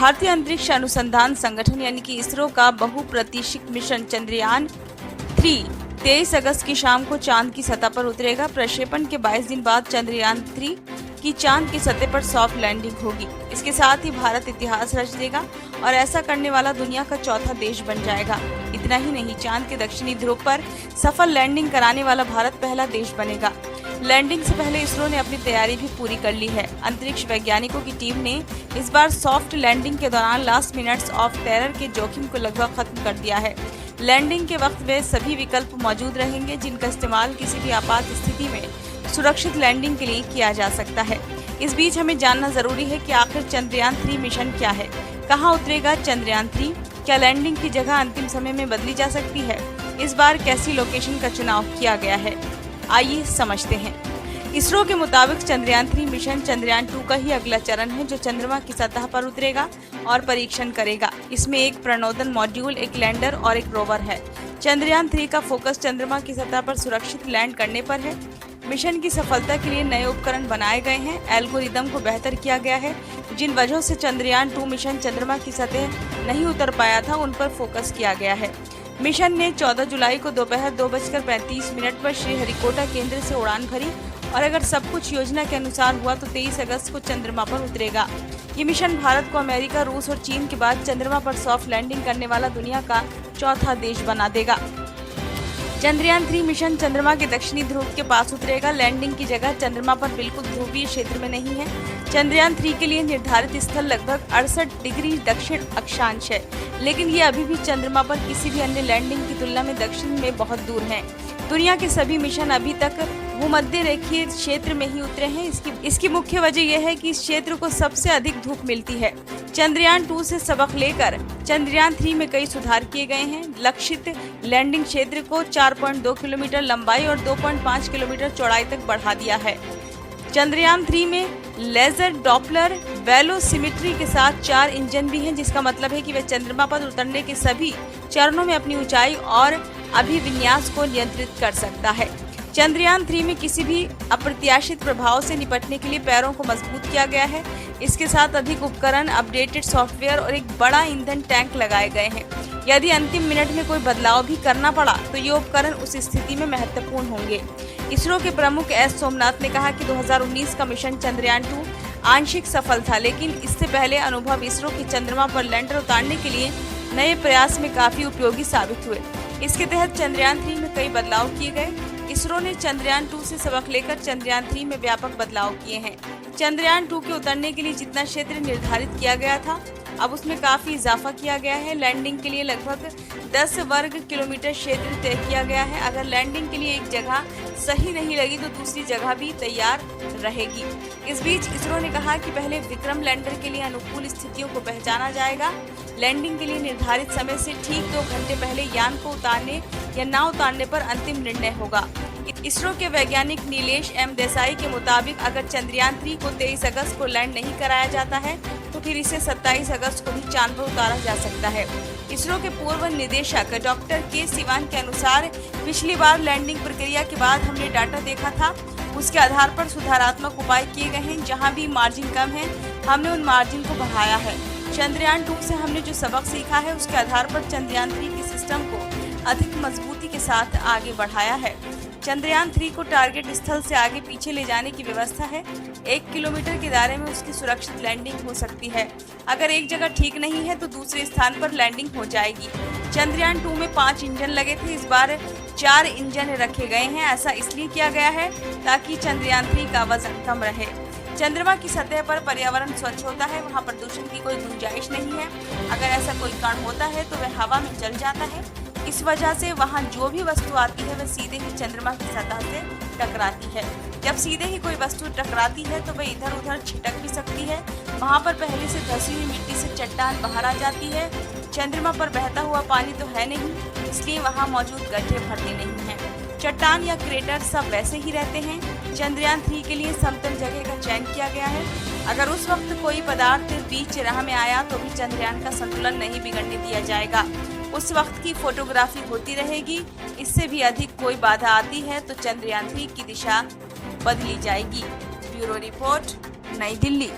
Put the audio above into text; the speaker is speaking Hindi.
भारतीय अंतरिक्ष अनुसंधान संगठन यानी कि इसरो का बहुप्रतीक्षित मिशन चंद्रयान 3 23 अगस्त की शाम को चांद की सतह पर उतरेगा। प्रक्षेपण के 22 दिन बाद चंद्रयान 3 की चांद की सतह पर सॉफ्ट लैंडिंग होगी। इसके साथ ही भारत इतिहास रच देगा और ऐसा करने वाला दुनिया का चौथा देश बन जाएगा। इतना ही नहीं, चांद के दक्षिणी ध्रुव पर सफल लैंडिंग कराने वाला भारत पहला देश बनेगा। लैंडिंग से पहले इसरो ने अपनी तैयारी भी पूरी कर ली है। अंतरिक्ष वैज्ञानिकों की टीम ने इस बार सॉफ्ट लैंडिंग के दौरान लास्ट मिनट्स ऑफ टेरर के जोखिम को लगभग खत्म कर दिया है। लैंडिंग के वक्त वे सभी विकल्प मौजूद रहेंगे जिनका इस्तेमाल किसी भी आपात स्थिति में सुरक्षित लैंडिंग के लिए किया जा सकता है। इस बीच हमें जानना जरूरी है कि आखिर चंद्रयान 3 मिशन क्या है, कहां उतरेगा चंद्रयान 3, क्या लैंडिंग की जगह अंतिम समय में बदली जा सकती है, इस बार कैसी लोकेशन का चुनाव किया गया है, आइए समझते हैं। इसरो के मुताबिक चंद्रयान 3 मिशन चंद्रयान 2 का ही अगला चरण है जो चंद्रमा की सतह पर उतरेगा और परीक्षण करेगा। इसमें एक प्रणोदन मॉड्यूल, एक लैंडर और एक रोवर है। चंद्रयान 3 का फोकस चंद्रमा की सतह पर सुरक्षित लैंड करने पर है। मिशन की सफलता के लिए नए उपकरण बनाए गए हैं, एल्गोरिदम को बेहतर किया गया है। जिन वजहों से चंद्रयान 2 मिशन चंद्रमा की सतह नहीं उतर पाया था उन पर फोकस किया गया है। मिशन ने 14 जुलाई को दोपहर 2:35 पर श्रीहरिकोटा केंद्र से उड़ान भरी और अगर सब कुछ योजना के अनुसार हुआ तो 23 अगस्त को चंद्रमा पर उतरेगा। ये मिशन भारत को अमेरिका, रूस और चीन के बाद चंद्रमा पर सॉफ्ट लैंडिंग करने वाला दुनिया का चौथा देश बना देगा। चंद्रयान 3 मिशन चंद्रमा के दक्षिणी ध्रुव के पास उतरेगा। लैंडिंग की जगह चंद्रमा पर बिल्कुल ध्रुवीय क्षेत्र में नहीं है। चंद्रयान 3 के लिए निर्धारित स्थल लगभग 68 डिग्री दक्षिण अक्षांश है, लेकिन ये अभी भी चंद्रमा पर किसी भी अन्य लैंडिंग की तुलना में दक्षिण में बहुत दूर हैं। दुनिया के सभी मिशन अभी तक भूमध्य रेखीय क्षेत्र में ही उतरे हैं। इसकी मुख्य वजह यह है कि इस क्षेत्र को सबसे अधिक धूप मिलती है। चंद्रयान 2 से सबक लेकर चंद्रयान 3 में कई सुधार किए गए हैं। लक्षित लैंडिंग क्षेत्र को 4.2 किलोमीटर लंबाई और 2.5 किलोमीटर चौड़ाई तक बढ़ा दिया है। चंद्रयान 3 में लेजर डॉपलर वेलोसिमेट्री के साथ 4 इंजन भी हैं, जिसका मतलब है कि वे चंद्रमा पर उतरने के सभी चरणों में अपनी ऊंचाई और अभिविन्यास को नियंत्रित कर सकता है। चंद्रयान 3 में किसी भी अप्रत्याशित प्रभाव से निपटने के लिए पैरों को मजबूत किया गया है। इसके साथ अधिक उपकरण, अपडेटेड सॉफ्टवेयर और एक बड़ा ईंधन टैंक लगाए गए हैं। यदि अंतिम मिनट में कोई बदलाव भी करना पड़ा तो ये उपकरण उस स्थिति में महत्वपूर्ण होंगे। इसरो के प्रमुख एस सोमनाथ ने कहा कि 2019 का मिशन चंद्रयान 2 आंशिक सफल था, लेकिन इससे पहले अनुभव इसरो के चंद्रमा पर लैंडर उतारने के लिए नए प्रयास में काफी उपयोगी साबित हुए। इसके तहत चंद्रयान 3 में कई बदलाव किए गए। इसरो ने चंद्रयान 2 से सबक लेकर चंद्रयान 3 में व्यापक बदलाव किए हैं। चंद्रयान 2 के उतरने के लिए जितना क्षेत्र निर्धारित किया गया था, अब उसमें काफी इजाफा किया गया है। लैंडिंग के लिए लगभग 10 वर्ग किलोमीटर क्षेत्र तय किया गया है। अगर लैंडिंग के लिए एक जगह सही नहीं लगी तो दूसरी जगह भी तैयार रहेगी। इस बीच इसरो ने कहा कि पहले विक्रम लैंडर के लिए अनुकूल स्थितियों को पहचाना जाएगा। लैंडिंग के लिए निर्धारित समय से ठीक 2 घंटे पहले यान को उतारने या ना उतारने पर अंतिम निर्णय होगा। इसरो के वैज्ञानिक नीलेश एम देसाई के मुताबिक अगर चंद्रयान 3 को 23 अगस्त को लैंड नहीं कराया जाता है तो फिर इसे 27 अगस्त को भी चांद पर उतारा जा सकता है। इसरो के पूर्व निदेशक डॉक्टर के सिवान के अनुसार पिछली बार लैंडिंग प्रक्रिया के बाद हमने डाटा देखा था, उसके आधार पर सुधारात्मक उपाय किए गए हैं। जहां भी मार्जिन कम है हमने उन मार्जिन को बढ़ाया है। चंद्रयान 2 से हमने जो सबक सीखा है उसके आधार पर चंद्रयान 3 के सिस्टम को अधिक मजबूती के साथ आगे बढ़ाया है। चंद्रयान 3 को टारगेट स्थल से आगे पीछे ले जाने की व्यवस्था है। 1 किलोमीटर के दायरे में उसकी सुरक्षित लैंडिंग हो सकती है। अगर एक जगह ठीक नहीं है तो दूसरे स्थान पर लैंडिंग हो जाएगी। चंद्रयान 2 में 5 इंजन लगे थे, इस बार 4 इंजन रखे गए हैं। ऐसा इसलिए किया गया है ताकि चंद्रयान 3 का वजन कम रहे। चंद्रमा की सतह पर पर्यावरण स्वच्छ होता है, वहाँ प्रदूषण की कोई गुंजाइश नहीं है। अगर ऐसा कोई कण होता है तो वह हवा में जल जाता है। इस वजह से वहाँ जो भी वस्तु आती है वह सीधे ही चंद्रमा की सतह से टकराती है। जब सीधे ही कोई वस्तु टकराती है तो वह इधर उधर छिटक भी सकती है। वहाँ पर पहले से धसी हुई मिट्टी से चट्टान बाहर आ जाती है। चंद्रमा पर बहता हुआ पानी तो है नहीं, इसलिए वहाँ मौजूद गड्ढे भरते नहीं हैं। चट्टान या क्रेटर सब वैसे ही रहते हैं। चंद्रयान 3 के लिए समतल जगह का चयन किया गया है। अगर उस वक्त कोई पदार्थ बीच राह में आया तो भी चंद्रयान का संतुलन नहीं बिगड़ने दिया जाएगा। उस वक्त की फोटोग्राफी होती रहेगी। इससे भी अधिक कोई बाधा आती है तो चंद्रयान 3 की दिशा बदली जाएगी। ब्यूरो रिपोर्ट, नई दिल्ली।